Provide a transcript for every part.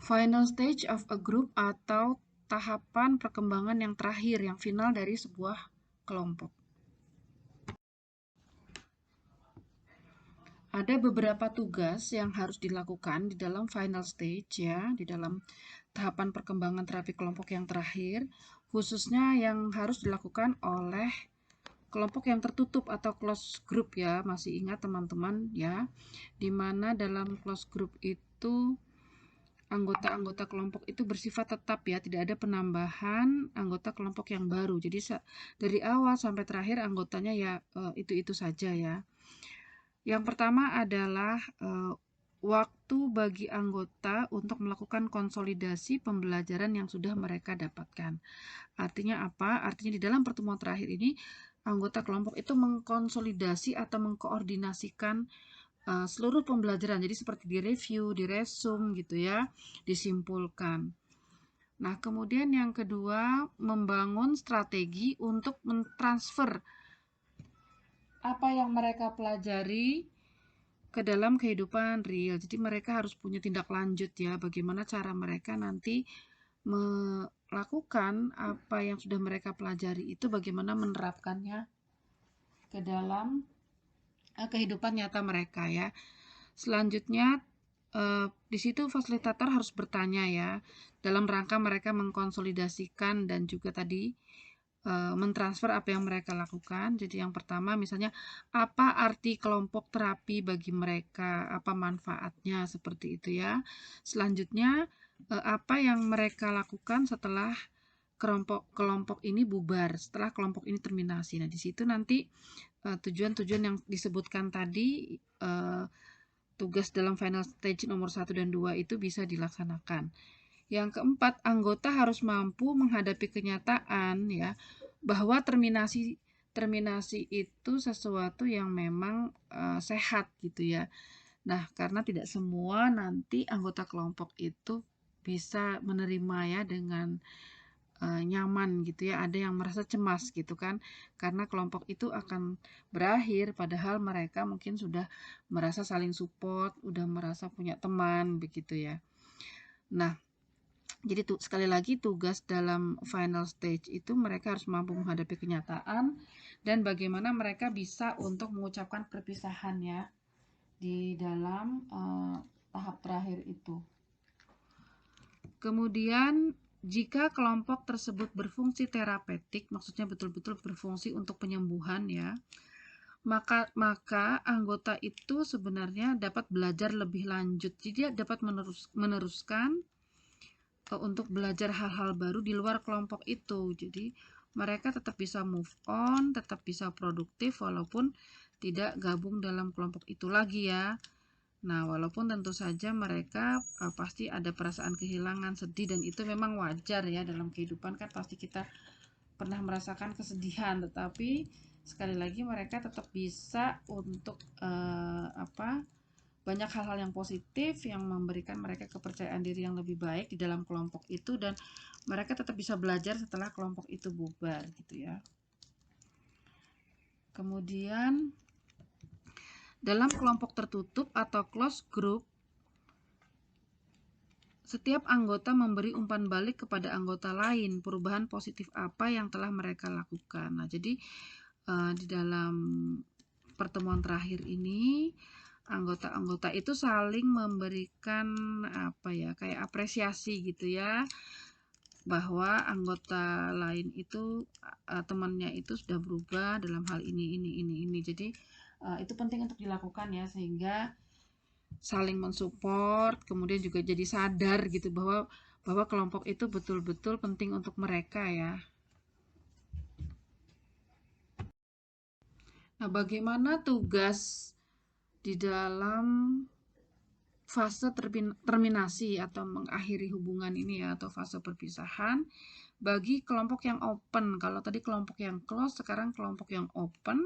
Final stage of a group atau tahapan perkembangan yang terakhir, yang final dari sebuah kelompok. Ada beberapa tugas yang harus dilakukan di dalam final stage ya, di dalam tahapan perkembangan terapi kelompok yang terakhir, khususnya yang harus dilakukan oleh kelompok yang tertutup atau close group ya. Masih ingat teman-teman ya, di mana dalam close group itu anggota-anggota kelompok itu bersifat tetap ya, tidak ada penambahan anggota kelompok yang baru. Jadi dari awal sampai terakhir anggotanya ya itu-itu saja ya. Yang pertama adalah waktu bagi anggota untuk melakukan konsolidasi pembelajaran yang sudah mereka dapatkan. Artinya apa? Artinya di dalam pertemuan terakhir ini anggota kelompok itu mengkonsolidasi atau mengkoordinasikan seluruh pembelajaran. Jadi seperti direview, diresum gitu ya, disimpulkan. Nah, kemudian yang kedua, membangun strategi untuk mentransfer apa yang mereka pelajari ke dalam kehidupan real. Jadi mereka harus punya tindak lanjut ya, bagaimana cara mereka nanti melakukan apa yang sudah mereka pelajari itu, bagaimana menerapkannya ke dalam kehidupan nyata mereka ya. Selanjutnya di situ fasilitator harus bertanya ya, dalam rangka mereka mengkonsolidasikan dan juga tadi mentransfer apa yang mereka lakukan. Jadi yang pertama misalnya, apa arti kelompok terapi bagi mereka, apa manfaatnya, seperti itu ya. Selanjutnya apa yang mereka lakukan setelah kelompok ini bubar, setelah kelompok ini terminasi. Nah, di situ nanti tujuan-tujuan yang disebutkan tadi, tugas dalam final stage nomor 1 dan 2 itu bisa dilaksanakan. Yang keempat, anggota harus mampu menghadapi kenyataan ya, bahwa terminasi itu sesuatu yang memang sehat gitu ya. Nah, karena tidak semua nanti anggota kelompok itu bisa menerima ya dengan nyaman gitu ya. Ada yang merasa cemas gitu kan, karena kelompok itu akan berakhir padahal mereka mungkin sudah merasa saling support, udah merasa punya teman begitu ya. Nah, jadi sekali lagi tugas dalam final stage itu mereka harus mampu menghadapi kenyataan dan bagaimana mereka bisa untuk mengucapkan perpisahan ya di dalam tahap terakhir itu. Kemudian jika kelompok tersebut berfungsi terapeutik, maksudnya betul-betul berfungsi untuk penyembuhan ya, maka anggota itu sebenarnya dapat belajar lebih lanjut. Jadi dia dapat meneruskan untuk belajar hal-hal baru di luar kelompok itu. Jadi mereka tetap bisa move on, tetap bisa produktif walaupun tidak gabung dalam kelompok itu lagi ya. Nah, walaupun tentu saja mereka pasti ada perasaan kehilangan, sedih, dan itu memang wajar ya, dalam kehidupan kan pasti kita pernah merasakan kesedihan, tetapi sekali lagi mereka tetap bisa untuk banyak hal-hal yang positif yang memberikan mereka kepercayaan diri yang lebih baik di dalam kelompok itu, dan mereka tetap bisa belajar setelah kelompok itu bubar gitu ya. Kemudian dalam kelompok tertutup atau close group, setiap anggota memberi umpan balik kepada anggota lain perubahan positif apa yang telah mereka lakukan. Nah, jadi di dalam pertemuan terakhir ini anggota-anggota itu saling memberikan apa ya, kayak apresiasi gitu ya, bahwa anggota lain itu temannya itu sudah berubah dalam hal ini. Jadi itu penting untuk dilakukan ya, sehingga saling mensupport, kemudian juga jadi sadar gitu bahwa kelompok itu betul-betul penting untuk mereka ya. Nah, bagaimana tugas di dalam fase terminasi atau mengakhiri hubungan ini ya, atau fase perpisahan bagi kelompok yang open. Kalau tadi kelompok yang close, sekarang kelompok yang open,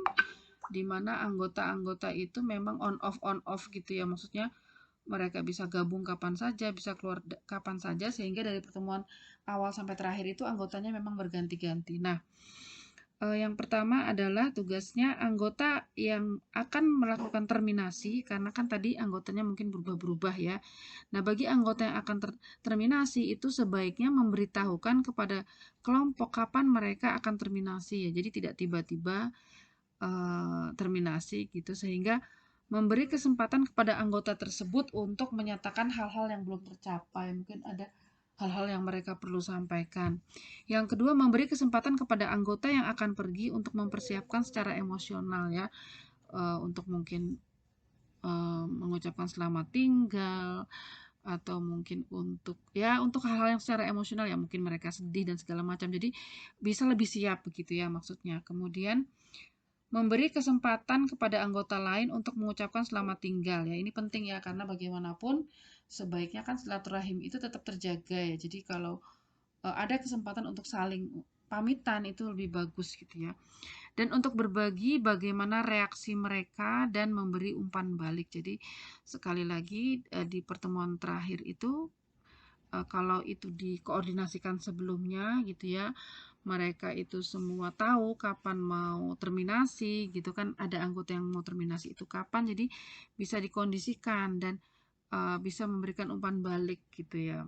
di mana anggota-anggota itu memang on off gitu ya, maksudnya mereka bisa gabung kapan saja, bisa keluar kapan saja, sehingga dari pertemuan awal sampai terakhir itu anggotanya memang berganti-ganti. Nah, Yang pertama adalah tugasnya anggota yang akan melakukan terminasi, karena kan tadi anggotanya mungkin berubah-berubah ya. Nah, bagi anggota yang akan terminasi itu sebaiknya memberitahukan kepada kelompok kapan mereka akan terminasi ya. Jadi tidak tiba-tiba terminasi gitu, sehingga memberi kesempatan kepada anggota tersebut untuk menyatakan hal-hal yang belum tercapai. Mungkin ada hal-hal yang mereka perlu sampaikan. Yang kedua, memberi kesempatan kepada anggota yang akan pergi untuk mempersiapkan secara emosional ya, untuk mungkin mengucapkan selamat tinggal, atau mungkin untuk hal-hal yang secara emosional ya, mungkin mereka sedih dan segala macam. Jadi bisa lebih siap begitu ya maksudnya. Kemudian memberi kesempatan kepada anggota lain untuk mengucapkan selamat tinggal ya. Ini penting ya, karena bagaimanapun sebaiknya kan silaturahim itu tetap terjaga ya. Jadi kalau ada kesempatan untuk saling pamitan itu lebih bagus gitu ya. Dan untuk berbagi bagaimana reaksi mereka dan memberi umpan balik. Jadi sekali lagi di pertemuan terakhir itu kalau itu dikoordinasikan sebelumnya gitu ya, mereka itu semua tahu kapan mau terminasi gitu kan, ada anggota yang mau terminasi itu kapan, jadi bisa dikondisikan dan bisa memberikan umpan balik gitu ya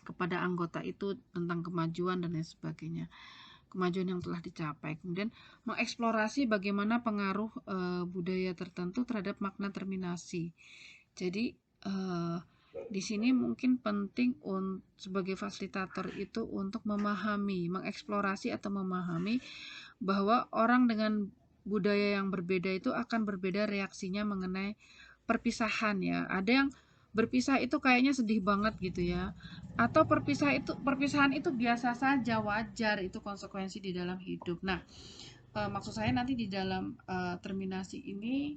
kepada anggota itu tentang kemajuan dan lain sebagainya, kemajuan yang telah dicapai. Kemudian mengeksplorasi bagaimana pengaruh budaya tertentu terhadap makna terminasi. Jadi di sini mungkin penting sebagai fasilitator itu untuk memahami, mengeksplorasi atau memahami bahwa orang dengan budaya yang berbeda itu akan berbeda reaksinya mengenai perpisahan ya. Ada yang berpisah itu kayaknya sedih banget gitu ya. Atau perpisahan itu biasa saja, wajar, itu konsekuensi di dalam hidup. Nah, maksud saya nanti di dalam terminasi ini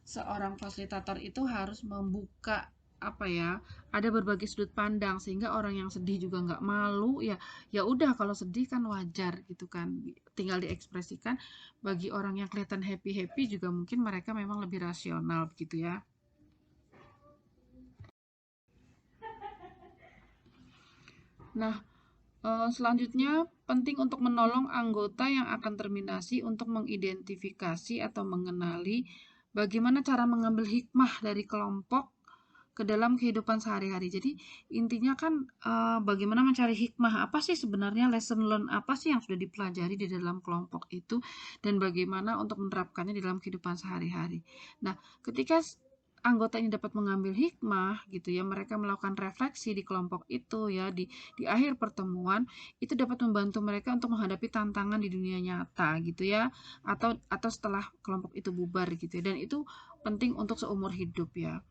seorang fasilitator itu harus membuka apa ya, ada berbagai sudut pandang sehingga orang yang sedih juga nggak malu ya. Ya udah, kalau sedih kan wajar gitu kan, tinggal diekspresikan. Bagi orang yang kelihatan happy happy juga mungkin mereka memang lebih rasional begitu ya. Nah, selanjutnya penting untuk menolong anggota yang akan terminasi untuk mengidentifikasi atau mengenali bagaimana cara mengambil hikmah dari kelompok ke dalam kehidupan sehari-hari. Jadi intinya kan bagaimana mencari hikmah, apa sih sebenarnya lesson learn apa sih yang sudah dipelajari di dalam kelompok itu, dan bagaimana untuk menerapkannya di dalam kehidupan sehari-hari. Nah, ketika anggota ini dapat mengambil hikmah gitu ya, mereka melakukan refleksi di kelompok itu ya, di akhir pertemuan itu dapat membantu mereka untuk menghadapi tantangan di dunia nyata gitu ya, atau setelah kelompok itu bubar gitu ya, dan itu penting untuk seumur hidup ya.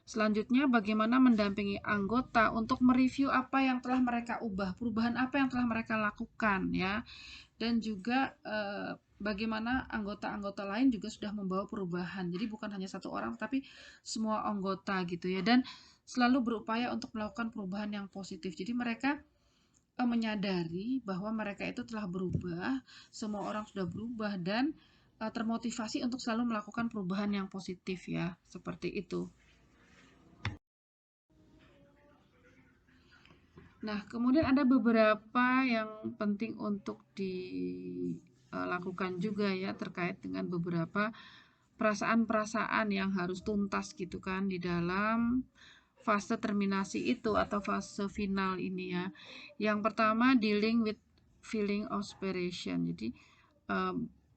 Selanjutnya, bagaimana mendampingi anggota untuk mereview apa yang telah mereka ubah, perubahan apa yang telah mereka lakukan ya, dan juga bagaimana anggota-anggota lain juga sudah membawa perubahan. Jadi bukan hanya satu orang, tapi semua anggota gitu ya, dan selalu berupaya untuk melakukan perubahan yang positif. Jadi mereka menyadari bahwa mereka itu telah berubah, semua orang sudah berubah, dan termotivasi untuk selalu melakukan perubahan yang positif ya, seperti itu. Nah, kemudian ada beberapa yang penting untuk dilakukan juga ya, terkait dengan beberapa perasaan-perasaan yang harus tuntas gitu kan di dalam fase terminasi itu atau fase final ini ya. Yang pertama, dealing with feeling of separation. Jadi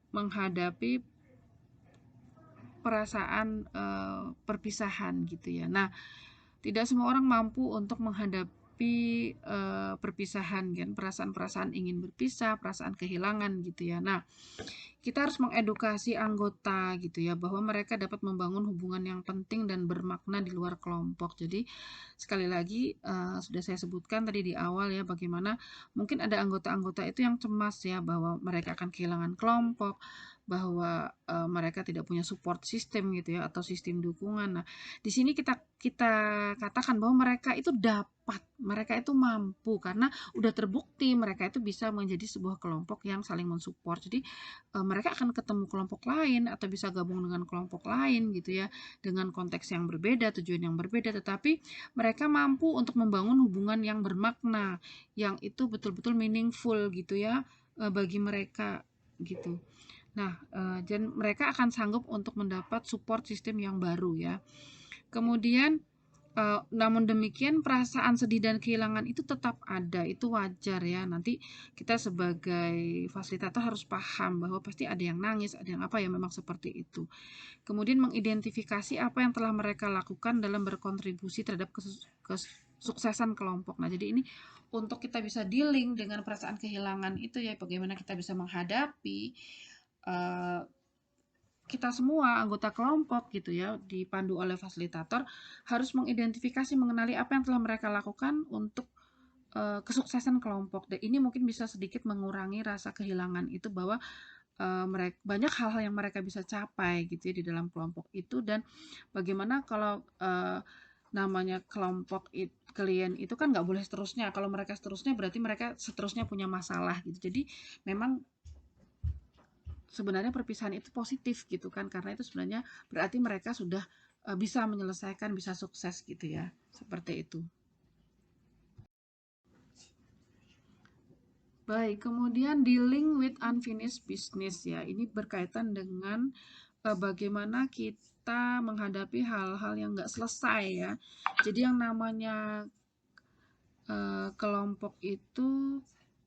menghadapi perasaan perpisahan gitu ya. Nah, tidak semua orang mampu untuk menghadapi perpisahan kan, perasaan-perasaan ingin berpisah, perasaan kehilangan gitu ya. Nah, kita harus mengedukasi anggota gitu ya, bahwa mereka dapat membangun hubungan yang penting dan bermakna di luar kelompok. Jadi sekali lagi sudah saya sebutkan tadi di awal ya, bagaimana mungkin ada anggota-anggota itu yang cemas ya bahwa mereka akan kehilangan kelompok, bahwa mereka tidak punya support system gitu ya, atau sistem dukungan. Nah, di sini kita katakan bahwa mereka itu dapat, mereka itu mampu, karena udah terbukti mereka itu bisa menjadi sebuah kelompok yang saling mensupport. Jadi mereka akan ketemu kelompok lain atau bisa gabung dengan kelompok lain gitu ya, dengan konteks yang berbeda, tujuan yang berbeda, tetapi mereka mampu untuk membangun hubungan yang bermakna, yang itu betul-betul meaningful gitu ya, bagi mereka gitu. Nah, dan mereka akan sanggup untuk mendapat support sistem yang baru ya. Kemudian namun demikian perasaan sedih dan kehilangan itu tetap ada, itu wajar ya. Nanti kita sebagai fasilitator harus paham bahwa pasti ada yang nangis, ada yang apa ya, memang seperti itu. Kemudian mengidentifikasi apa yang telah mereka lakukan dalam berkontribusi terhadap kesuksesan kelompok. Nah, jadi ini untuk kita bisa dealing dengan perasaan kehilangan itu ya, bagaimana kita bisa menghadapi kita semua anggota kelompok gitu ya, dipandu oleh fasilitator, harus mengidentifikasi, mengenali apa yang telah mereka lakukan untuk kesuksesan kelompok. Dan ini mungkin bisa sedikit mengurangi rasa kehilangan itu, bahwa mereka banyak hal-hal yang mereka bisa capai gitu ya di dalam kelompok itu. Dan bagaimana kalau namanya kelompok klien itu kan nggak boleh seterusnya. Kalau mereka seterusnya berarti mereka seterusnya punya masalah gitu. Jadi memang sebenarnya perpisahan itu positif gitu kan, karena itu sebenarnya berarti mereka sudah bisa menyelesaikan, bisa sukses gitu ya, seperti itu. Baik, kemudian dealing with unfinished business ya, ini berkaitan dengan bagaimana kita menghadapi hal-hal yang nggak selesai ya. Jadi yang namanya kelompok itu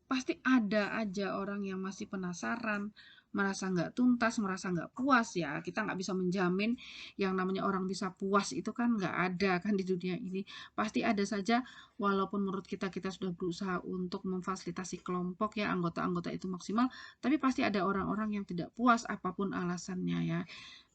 pasti ada aja orang yang masih penasaran, merasa nggak tuntas, merasa nggak puas ya. Kita nggak bisa menjamin yang namanya orang bisa puas itu kan nggak ada kan di dunia ini. Pasti ada saja, walaupun menurut kita kita sudah berusaha untuk memfasilitasi kelompok ya, anggota-anggota itu maksimal, tapi pasti ada orang-orang yang tidak puas apapun alasannya ya.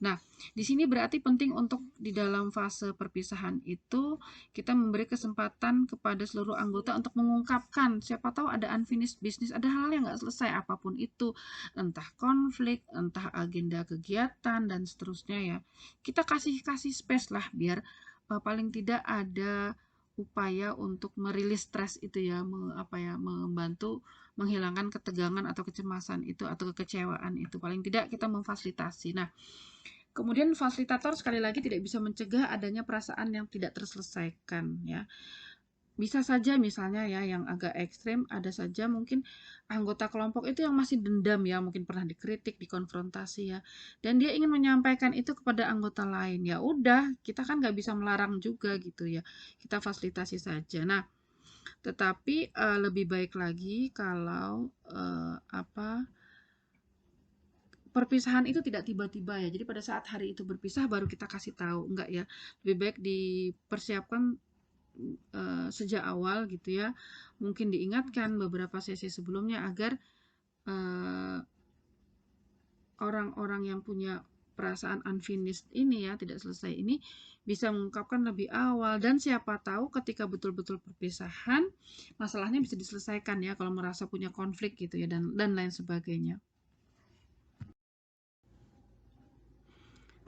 Nah, di sini berarti penting untuk di dalam fase perpisahan itu kita memberi kesempatan kepada seluruh anggota untuk mengungkapkan, siapa tahu ada unfinished business, ada hal yang nggak selesai apapun itu, entah konflik, entah agenda kegiatan dan seterusnya ya. Kita kasih space lah, biar paling tidak ada upaya untuk merilis stres itu ya, membantu menghilangkan ketegangan atau kecemasan itu atau kekecewaan itu. Paling tidak kita memfasilitasi. Nah, kemudian fasilitator sekali lagi tidak bisa mencegah adanya perasaan yang tidak terselesaikan ya. Bisa saja misalnya ya, yang agak ekstrim, ada saja mungkin anggota kelompok itu yang masih dendam ya, mungkin pernah dikritik, dikonfrontasi ya, dan dia ingin menyampaikan itu kepada anggota lain. Ya udah, kita kan nggak bisa melarang juga gitu ya, kita fasilitasi saja. Nah, tetapi lebih baik lagi kalau perpisahan itu tidak tiba-tiba ya. Jadi pada saat hari itu berpisah baru kita kasih tahu, enggak ya. Lebih baik dipersiapkan sejak awal gitu ya. Mungkin diingatkan beberapa sesi sebelumnya agar orang-orang yang punya perasaan unfinished ini ya, tidak selesai ini, bisa mengungkapkan lebih awal. Dan siapa tahu ketika betul-betul perpisahan, masalahnya bisa diselesaikan ya, kalau merasa punya konflik gitu ya, dan lain sebagainya.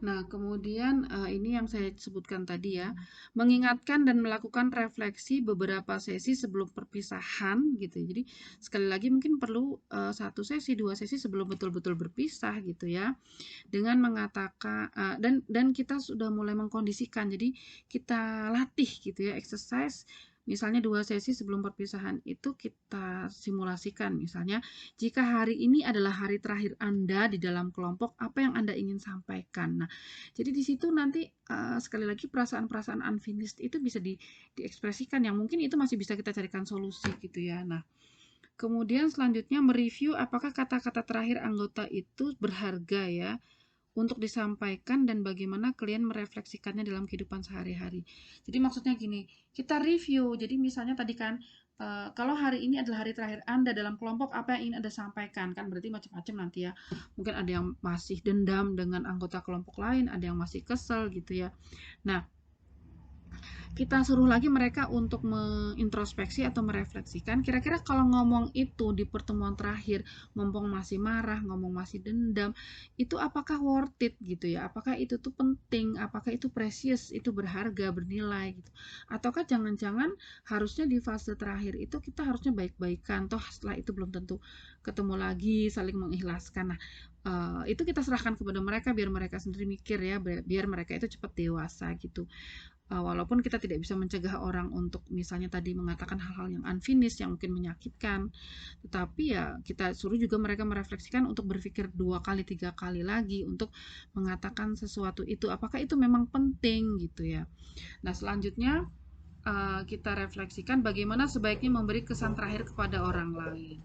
Nah, kemudian ini yang saya sebutkan tadi ya, mengingatkan dan melakukan refleksi beberapa sesi sebelum perpisahan gitu. Jadi sekali lagi mungkin perlu 1 sesi, 2 sesi sebelum betul-betul berpisah gitu ya. Dengan mengatakan dan kita sudah mulai mengkondisikan. Jadi kita latih gitu ya, exercise. Misalnya 2 sesi sebelum perpisahan itu kita simulasikan. Misalnya, jika hari ini adalah hari terakhir Anda di dalam kelompok, apa yang Anda ingin sampaikan? Nah, jadi di situ nanti sekali lagi perasaan-perasaan unfinished itu bisa diekspresikan, yang mungkin itu masih bisa kita carikan solusi gitu ya. Nah, kemudian selanjutnya mereview apakah kata-kata terakhir anggota itu berharga ya untuk disampaikan, dan bagaimana kalian merefleksikannya dalam kehidupan sehari-hari. Jadi maksudnya gini, kita review. Jadi misalnya tadi kan, kalau hari ini adalah hari terakhir Anda dalam kelompok, apa yang ingin Anda sampaikan? Kan berarti macam-macam nanti ya. Mungkin ada yang masih dendam dengan anggota kelompok lain, ada yang masih kesel gitu ya. Nah, kita suruh lagi mereka untuk mengintrospeksi atau merefleksikan, kira-kira kalau ngomong itu di pertemuan terakhir, ngomong masih marah, ngomong masih dendam, itu apakah worth it gitu ya, apakah itu tuh penting, apakah itu precious, itu berharga, bernilai gitu, ataukah jangan-jangan harusnya di fase terakhir itu kita harusnya baik-baikan, toh setelah itu belum tentu ketemu lagi, saling mengikhlaskan. Nah, itu kita serahkan kepada mereka, biar mereka sendiri mikir ya, biar mereka itu cepat dewasa gitu. Walaupun kita tidak bisa mencegah orang untuk misalnya tadi mengatakan hal-hal yang unfinished yang mungkin menyakitkan, tetapi ya kita suruh juga mereka merefleksikan untuk berpikir 2 kali, 3 kali lagi untuk mengatakan sesuatu itu, apakah itu memang penting gitu ya. Nah, selanjutnya kita refleksikan bagaimana sebaiknya memberi kesan terakhir kepada orang lain.